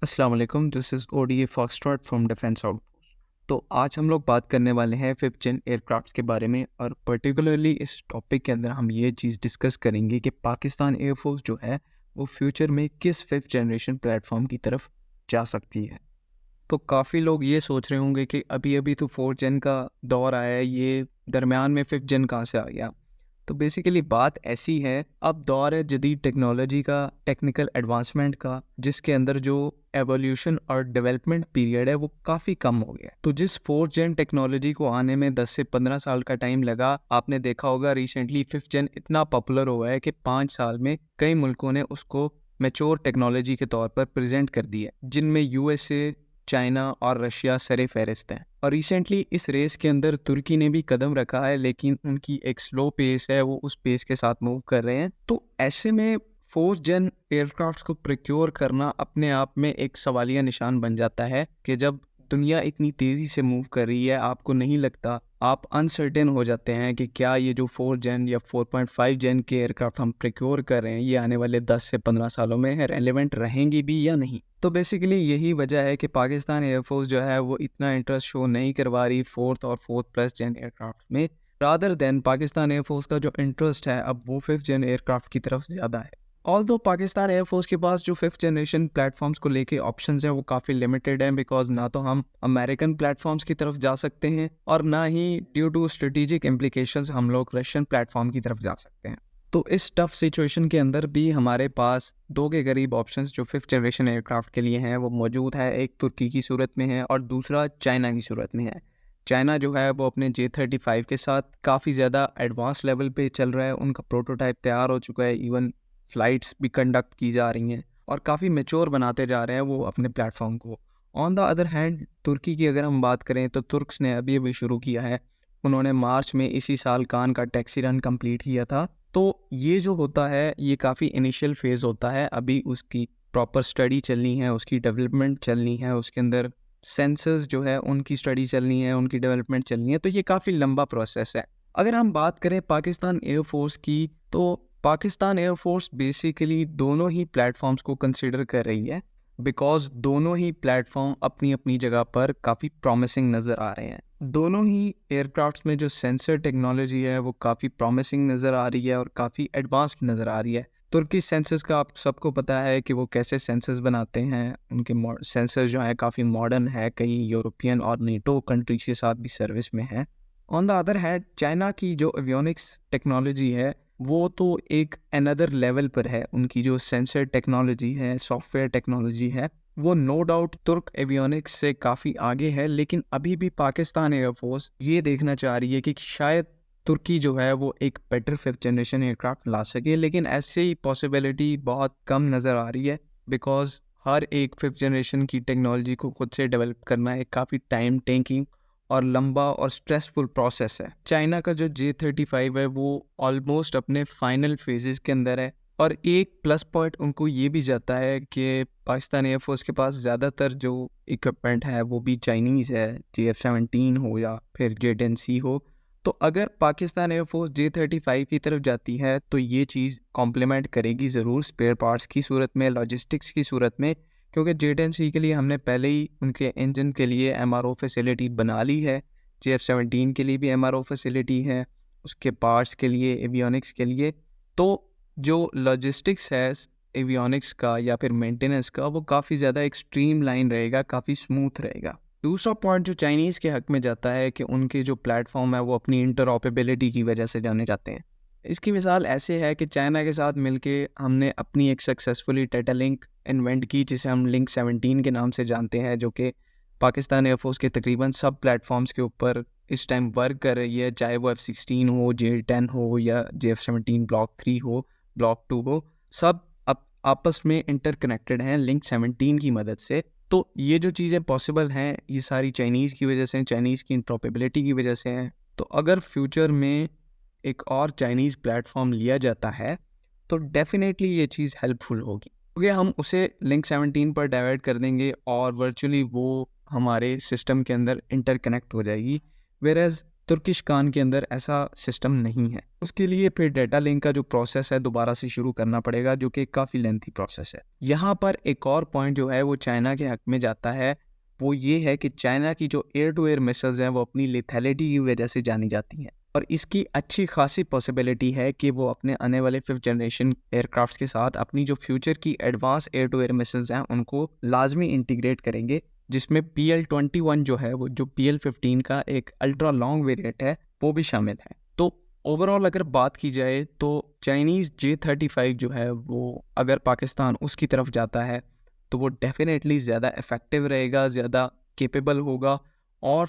अस्सलाम वालेकुम, this is ODA foxtrot from defence outpost. तो आज हम लोग बात करने वाले हैं 5th जेन एयरक्राफ्ट्स के बारे में और पर्टिकुलरली इस टॉपिक के अंदर हम ये चीज़ डिस्कस करेंगे कि पाकिस्तान एयरफोर्स जो है वो फ्यूचर में किस 5th जनरेशन प्लेटफॉर्म की तरफ जा सकती है। तो काफ़ी लोग ये सोच रहे होंगे कि अभी-अभी तो 4th जेन का दौर आया है, ये दरमियान में 5th जेन कहाँ से आ गया? तो बेसिकली बात ऐसी है, अब दौर है जदीद टेक्नोलॉजी का, टेक्निकल एडवांसमेंट का, जिसके अंदर जो एवोल्यूशन और डेवलपमेंट पीरियड है वो काफ़ी कम हो गया है। तो जिस 4th जेन टेक्नोलॉजी को आने में 10 से 15 साल का टाइम लगा, आपने देखा होगा रिसेंटली 5th जेन इतना पॉपुलर हुआ है कि 5 साल में कई मुल्कों ने उसको मैच्योर टेक्नोलॉजी के तौर पर प्रेजेंट कर दिया है, जिनमें यूएसए, चाइना और रशिया सरे फहरिस्त हैं। और रिसेंटली इस रेस के अंदर तुर्की ने भी कदम रखा है, लेकिन उनकी एक स्लो पेस है, वो उस पेस के साथ मूव कर रहे हैं। तो ऐसे में 4th जेन एयरक्राफ्ट को प्रोक्योर करना अपने आप में एक सवालिया निशान बन जाता है कि जब दुनिया इतनी तेज़ी से मूव कर रही है, आपको नहीं लगता, आप अनसर्टेन हो जाते हैं कि क्या ये जो 4th जेन या 4.5 जेन के एयरक्राफ्ट हम प्रोक्योर कर रहे हैं, ये आने वाले 10 से 15 सालों में रेलेवेंट रहेंगी भी या नहीं। तो बेसिकली यही वजह है कि पाकिस्तान एयरफोर्स जो है वो इतना इंटरेस्ट शो नहीं करवा रही 4th और 4th प्लस जेन एयरक्राफ्ट में। रादर देन पाकिस्तान एयरफोर्स का जो इंटरेस्ट है अब वो 5th जेन एयरक्राफ्ट की तरफ ज़्यादा है। ऑल्दो पाकिस्तान एयरफोर्स के पास जो 5th जनरेशन प्लेटफॉर्म्स को लेके ऑप्शंस हैं वो काफ़ी लिमिटेड हैं, बिकॉज ना तो हम अमेरिकन प्लेटफॉर्म्स की तरफ जा सकते हैं और ना ही ड्यू टू स्ट्रेटेजिक इम्प्लीकेशंस हम लोग रशियन प्लेटफॉर्म की तरफ जा सकते हैं। तो इस टफ सिचुएशन के अंदर भी हमारे पास दो के करीब ऑप्शंस जो 5th जनरेशन एयरक्राफ्ट के लिए हैं वो मौजूद है। एक तुर्की की सूरत में है और दूसरा चाइना की सूरत में है। चाइना जो है वो अपने J-35 के साथ काफ़ी ज़्यादा एडवांस लेवल पे चल रहा है, उनका प्रोटोटाइप तैयार हो चुका है, इवन फ्लाइट्स भी कंडक्ट की जा रही हैं और काफ़ी मैच्योर बनाते जा रहे हैं वो अपने प्लेटफॉर्म को। ऑन द अदर हैंड तुर्की की अगर हम बात करें तो तुर्क्स ने अभी अभी शुरू किया है। उन्होंने मार्च में इसी साल कान का टैक्सी रन कंप्लीट किया था। तो ये जो होता है ये काफ़ी इनिशियल फेज़ होता है, अभी उसकी प्रॉपर स्टडी चलनी है, उसकी डेवलपमेंट चलनी है, उसके अंदर सेंसर्स जो है उनकी स्टडी चलनी है, उनकी डेवलपमेंट चलनी है, तो ये काफ़ी लंबा प्रोसेस है। अगर हम बात करें पाकिस्तान एयरफोर्स की, तो पाकिस्तान एयरफोर्स बेसिकली दोनों ही प्लेटफॉर्म्स को कंसिडर कर रही है, बिकॉज दोनों ही प्लेटफॉर्म अपनी अपनी जगह पर काफ़ी प्रॉमिसिंग नज़र आ रहे हैं। दोनों ही एयरक्राफ्ट्स में जो सेंसर टेक्नोलॉजी है वो काफ़ी प्रॉमिसिंग नज़र आ रही है और काफ़ी एडवांस्ड नज़र आ रही है। तुर्की सेंसर्स का आप सबको पता है कि वो कैसे सेंसर्स बनाते हैं, उनके सेंसर जो है काफ़ी मॉडर्न है, कई यूरोपियन और नेटो कंट्रीज के साथ भी सर्विस में है। On the other hand China की जो एवियोनिक्स टेक्नोलॉजी है वो तो एक अनदर लेवल पर है। उनकी जो सेंसर टेक्नोलॉजी है, सॉफ्टवेयर टेक्नोलॉजी है, वो नो डाउट तुर्क एवियोनिक्स से काफ़ी आगे है, लेकिन अभी भी पाकिस्तान एयरफोर्स ये देखना चाह रही है कि शायद तुर्की जो है वो एक बेटर 5th जनरेशन एयरक्राफ्ट ला सके, लेकिन ऐसे ही पॉसिबिलिटी बहुत कम नज़र आ रही है, बिकॉज हर एक 5th जनरेशन की टेक्नोलॉजी को खुद से डेवलप करना एक काफ़ी टाइम टेकिंग और लंबा और स्ट्रेसफुल प्रोसेस है। चाइना का जो J-35 है वो ऑलमोस्ट अपने फाइनल फेजेस के अंदर है और एक प्लस पॉइंट उनको ये भी जाता है कि पाकिस्तान एयरफोर्स के पास ज़्यादातर जो इक्विपमेंट है वो भी चाइनीज़ है, JF-17 हो या फिर J-10C हो। तो अगर पाकिस्तान एयरफोर्स J-35 की तरफ जाती है तो ये चीज़ कॉम्प्लीमेंट करेगी ज़रूर स्पेयर पार्ट्स की सूरत में, लॉजिस्टिक्स की सूरत में, क्योंकि J-10C के लिए हमने पहले ही उनके इंजन के लिए MRO फैसिलिटी बना ली है। JF-17 के लिए भी MRO फैसिलिटी है, उसके पार्ट्स के लिए, एवियोनिक्स के लिए। तो जो लॉजिस्टिक्स है एवियोनिक्स का या फिर मेंटेनेंस का, वो काफ़ी ज़्यादा एक स्ट्रीमलाइन रहेगा, काफ़ी स्मूथ रहेगा। दूसरा पॉइंट जो चाइनीज़ के हक में जाता है कि उनके जो प्लेटफॉर्म है वो अपनी इंटरऑपरेबिलिटी की वजह से जाने जाते हैं। इसकी मिसाल ऐसे है कि चाइना के साथ मिलके हमने अपनी एक सक्सेसफुली डेटा लिंक इन्वेंट की, जिसे हम लिंक 17 के नाम से जानते हैं, जो कि पाकिस्तान एयरफोर्स के तकरीबन सब प्लेटफॉर्म्स के ऊपर इस टाइम वर्क कर रही है, चाहे वो F-16 हो, J-10 हो या JF-17 ब्लॉक 3 हो, ब्लॉक 2 हो, सब आपस में इंटरकनेक्टेड हैं लिंक 17 की मदद से। तो ये जो चीज़ें पॉसिबल हैं ये सारी चाइनीज़ की वजह से, चाइनीज़ की इंटरऑपरेबिलिटी की वजह से हैं। तो अगर फ्यूचर में एक और चाइनीज़ प्लेटफॉर्म लिया जाता है तो डेफिनेटली ये चीज़ हेल्पफुल होगी, क्योंकि हम उसे लिंक 17 पर डाइवर्ट कर देंगे और वर्चुअली वो हमारे सिस्टम के अंदर इंटरकनेक्ट हो जाएगी। वेयर एज तुर्किश खान के अंदर ऐसा सिस्टम नहीं है। उसके लिए फिर डेटा लिंक का जो प्रोसेस है दोबारा से शुरू करना पड़ेगा, जो कि काफ़ी लेंथी प्रोसेस है। यहाँ पर एक और पॉइंट जो है वो चाइना के हक में जाता है, वो ये है कि चाइना की जो एयर टू एयर मिसाइल्स हैं वो अपनी लेथैलिटी की वजह से जानी जाती हैं, और इसकी अच्छी खासी पॉसिबिलिटी है कि वो अपने आने वाले 5th जनरेशन एयरक्राफ्ट्स के साथ अपनी जो फ्यूचर की advance air to air missiles हैं उनको लाजमी इंटीग्रेट करेंगे, जिसमें PL-21 जो है वो जो PL-15 का एक अल्ट्रा लॉन्ग वेरिएंट है वो भी शामिल है। तो ओवरऑल अगर बात की जाए तो चाइनीज़ J-35 जो है वो अगर पाकिस्तान उसकी तरफ जाता है तो वो डेफिनेटली ज़्यादा इफ़ेक्टिव रहेगा, ज़्यादा कैपेबल होगा, और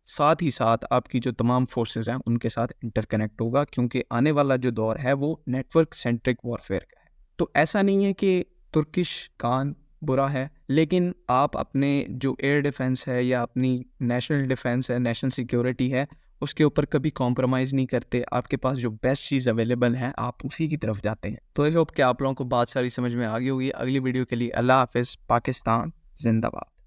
साथ ही साथ आपकी जो तमाम फोर्सेस हैं उनके साथ इंटरकनेक्ट होगा, क्योंकि आने वाला जो दौर है वो नेटवर्क सेंट्रिक वॉरफेयर का है। तो ऐसा नहीं है कि तुर्किश खान बुरा है, लेकिन आप अपने जो एयर डिफेंस है या अपनी नेशनल डिफेंस है, नेशनल सिक्योरिटी है, उसके ऊपर कभी कॉम्प्रोमाइज़ नहीं करते। आपके पास जो बेस्ट चीज़ अवेलेबल है आप उसी की तरफ जाते हैं। तो आई होप कि आप लोगों को बात सारी समझ में आ गई होगी। अगली वीडियो के लिए अल्लाह हाफिज़। पाकिस्तान जिंदाबाद।